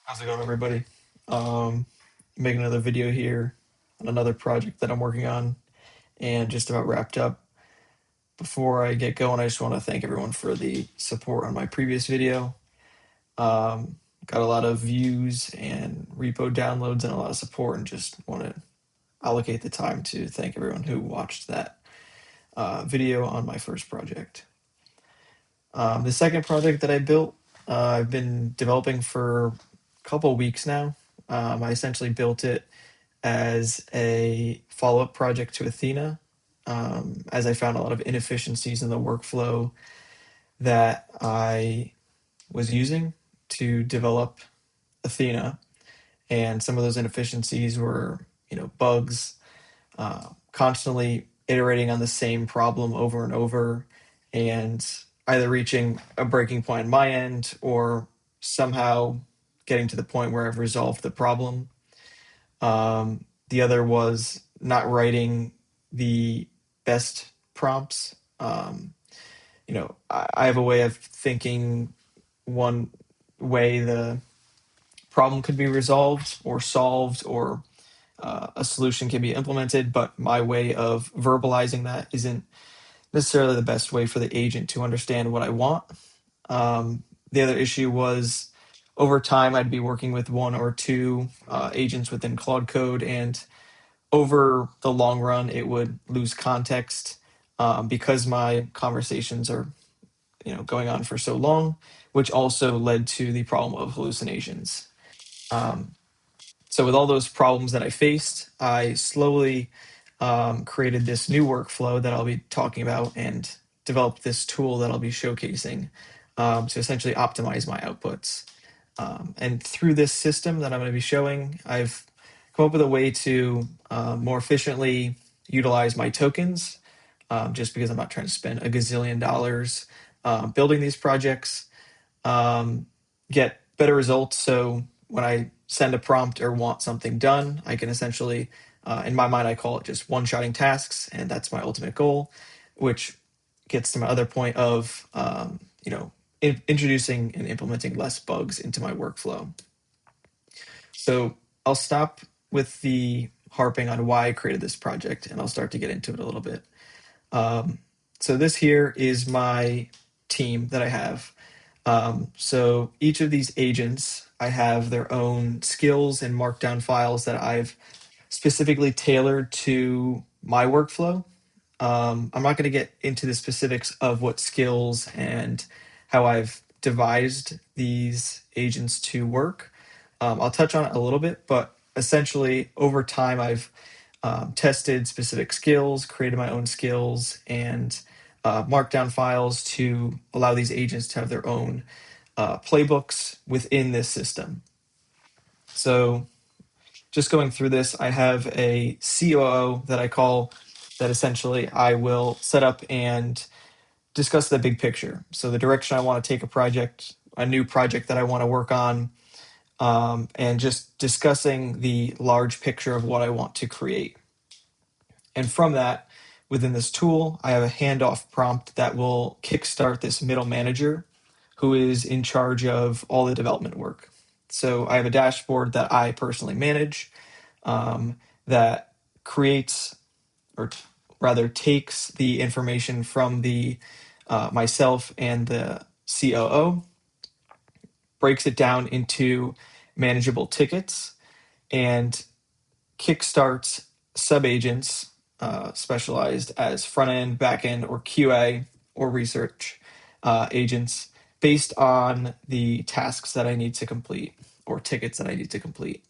How's it going, everybody? Making another video here on another project that I'm working on and just about wrapped up. Before I get going, I just want to thank everyone for the support on my previous video. Um, got a lot of views and repo downloads and a lot of support, and just want to allocate the time to thank everyone who watched that video on my first project. The second project that I built, I've been developing for a couple weeks now. I essentially built it as a follow-up project to Athena, as I found a lot of inefficiencies in the workflow that I was using to develop Athena. And some of those inefficiencies were, bugs, constantly iterating on the same problem over and over, and either reaching a breaking point on my end or somehow getting to the point where I've resolved the problem. The other was not writing the best prompts. I have a way of thinking one way the problem could be resolved or solved, or a solution can be implemented, but my way of verbalizing that isn't necessarily the best way for the agent to understand what I want. The other issue was over time, I'd be working with one or two agents within Claude Code, and over the long run, it would lose context because my conversations are, going on for so long, which also led to the problem of hallucinations. Um, so with all those problems that I faced, I slowly created this new workflow that I'll be talking about and developed this tool that I'll be showcasing to essentially optimize my outputs. And through this system that I'm going to be showing, I've come up with a way to more efficiently utilize my tokens, just because I'm not trying to spend a gazillion dollars building these projects, get better results. So when I send a prompt or want something done, I can essentially, in my mind, I call it just one-shotting tasks, and that's my ultimate goal, which gets to my other point of, introducing and implementing less bugs into my workflow. So I'll stop with the harping on why I created this project, and I'll start to get into it a little bit. So this here is my team that I have. So each of these agents, I have their own skills and markdown files that I've specifically tailored to my workflow. I'm not going to get into the specifics of what skills and how I've devised these agents to work. I'll touch on it a little bit, but essentially over time, I've tested specific skills, created my own skills, and markdown files to allow these agents to have their own playbooks within this system. So just going through this, I have a COO that I call, that essentially I will set up and discuss the big picture. So the direction I want to take a project, a new project that I want to work on, and just discussing the large picture of what I want to create. And from that, within this tool, I have a handoff prompt that will kickstart this middle manager who is in charge of all the development work. So I have a dashboard that I personally manage, that creates, or rather takes the information from the myself and the COO, breaks it down into manageable tickets, and kickstarts subagents specialized as front end, back end, or QA or research agents based on the tasks that I need to complete or tickets that I need to complete.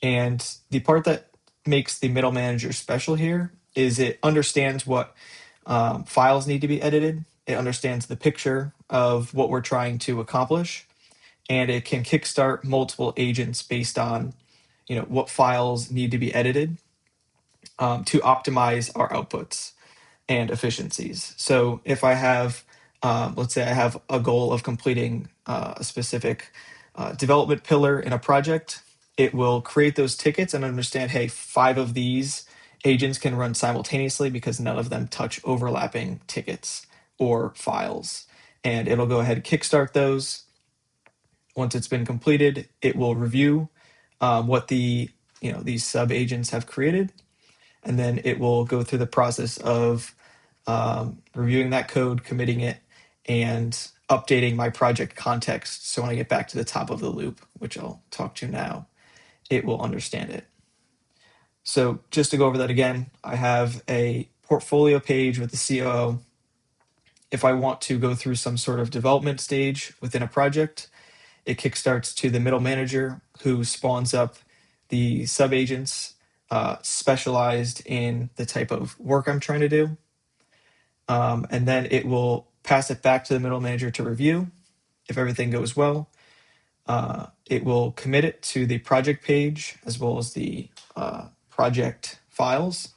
And the part that makes the middle manager special here is it understands what files need to be edited. It understands the picture of what we're trying to accomplish, and it can kickstart multiple agents based on what files need to be edited to optimize our outputs and efficiencies. So if I have, let's say I have a goal of completing a specific development pillar in a project, it will create those tickets and understand, hey, 5 of these agents can run simultaneously because none of them touch overlapping tickets or files. And it'll go ahead and kickstart those. Once it's been completed, it will review what these sub agents have created, and then it will go through the process of reviewing that code, committing it, and updating my project context. So when I get back to the top of the loop, which I'll talk to now, it will understand it. So just to go over that again, I have a portfolio page with the COO. If I want to go through some sort of development stage within a project, it kickstarts to the middle manager who spawns up the sub agents specialized in the type of work I'm trying to do. And then it will pass it back to the middle manager to review. If everything goes well, it will commit it to the project page as well as the project files.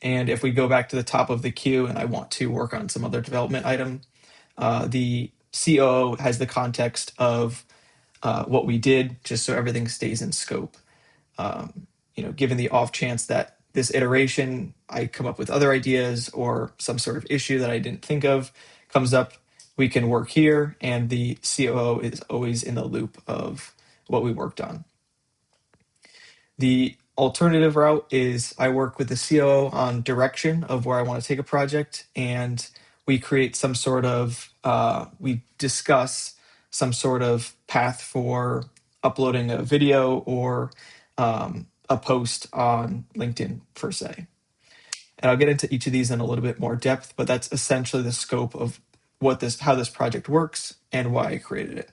And if we go back to the top of the queue and I want to work on some other development item, the COO has the context of what we did, just so everything stays in scope. Given the off chance that this iteration, I come up with other ideas or some sort of issue that I didn't think of comes up, we can work here, and the COO is always in the loop of what we worked on. The alternative route is I work with the COO on direction of where I want to take a project, and we create some sort of, we discuss some sort of path for uploading a video or a post on LinkedIn per se. And I'll get into each of these in a little bit more depth, but that's essentially the scope of how this project works and why I created it.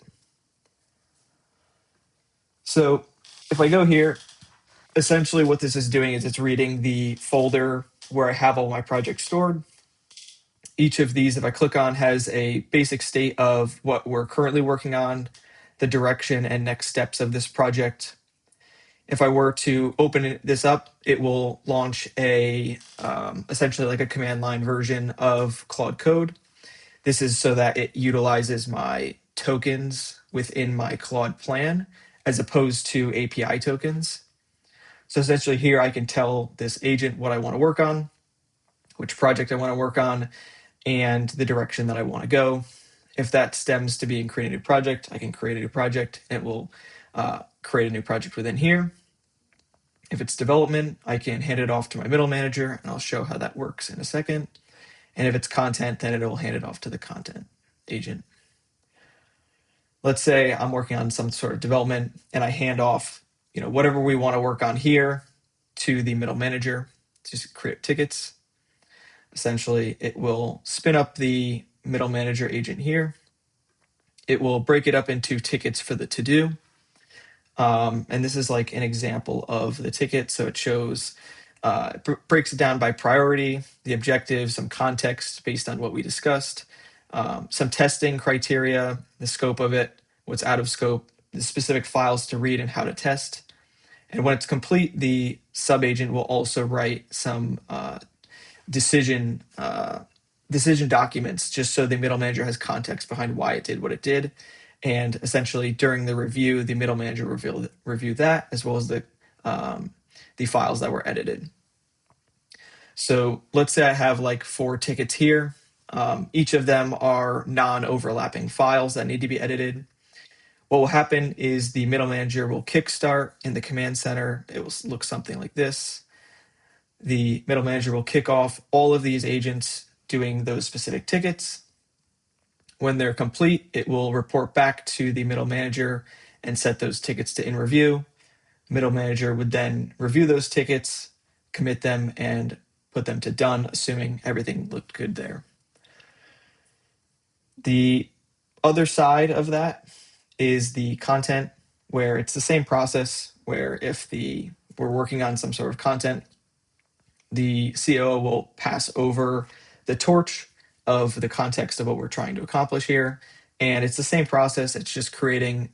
So if I go here, essentially what this is doing is it's reading the folder where I have all my projects stored. Each of these, if I click on, has a basic state of what we're currently working on, the direction and next steps of this project. If I were to open this up, it will launch essentially like a command line version of Claude Code. This is so that it utilizes my tokens within my Claude plan as opposed to API tokens. So essentially here I can tell this agent what I want to work on, which project I want to work on, and the direction that I want to go. If that stems to being create a new project, I can create a new project. It will create a new project within here. If it's development, I can hand it off to my middle manager, and I'll show how that works in a second. And if it's content, then it'll hand it off to the content agent. Let's say I'm working on some sort of development, and I hand off whatever we want to work on here to the middle manager to just create tickets. Essentially, it will spin up the middle manager agent here. It will break it up into tickets for the to-do. And this is like an example of the ticket. So it shows, breaks it down by priority, the objective, some context based on what we discussed, some testing criteria, the scope of it, what's out of scope, the specific files to read and how to test. And when it's complete, the sub-agent will also write some decision documents, just so the middle manager has context behind why it did what it did. And essentially, during the review, the middle manager review that as well as the files that were edited. So let's say I have like 4 tickets here. Each of them are non-overlapping files that need to be edited. What will happen is the middle manager will kickstart in the command center. It will look something like this. The middle manager will kick off all of these agents doing those specific tickets. When they're complete, it will report back to the middle manager and set those tickets to in review. Middle manager would then review those tickets, commit them, and put them to done, assuming everything looked good there. The other side of that is the content, where it's the same process, where if we're working on some sort of content, the COO will pass over the torch of the context of what we're trying to accomplish here. And it's the same process. It's just creating,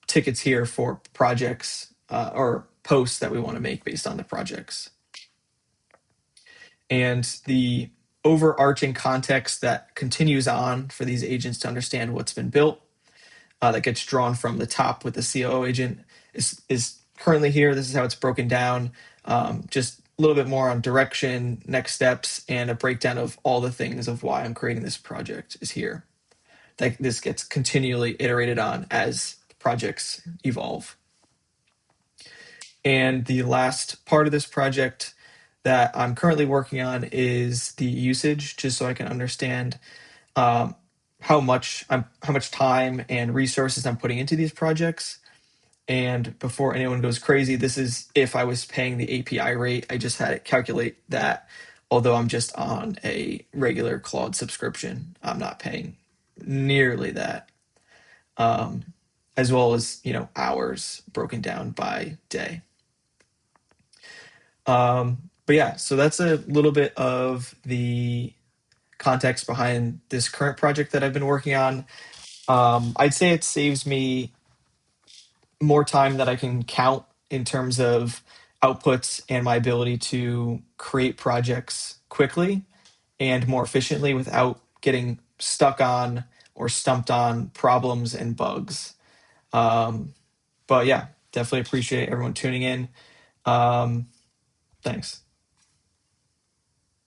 tickets here for projects or posts that we want to make based on the projects. And the overarching context that continues on for these agents to understand what's been built, that gets drawn from the top with the COO agent is currently here. This is how it's broken down. Just a little bit more on direction, next steps, and a breakdown of all the things of why I'm creating this project is here. that this gets continually iterated on as projects evolve. And the last part of this project that I'm currently working on is the usage, just so I can understand um, how much time and resources I'm putting into these projects. And before anyone goes crazy, this is if I was paying the API rate. I just had it calculate that. Although I'm just on a regular Claude subscription, I'm not paying nearly that. Um, as well as hours broken down by day. But yeah, so that's a little bit of the context behind this current project that I've been working on. I'd say it saves me more time that I can count in terms of outputs and my ability to create projects quickly and more efficiently without getting stuck on or stumped on problems and bugs. Um, but yeah, definitely appreciate everyone tuning in. Um, Thanks.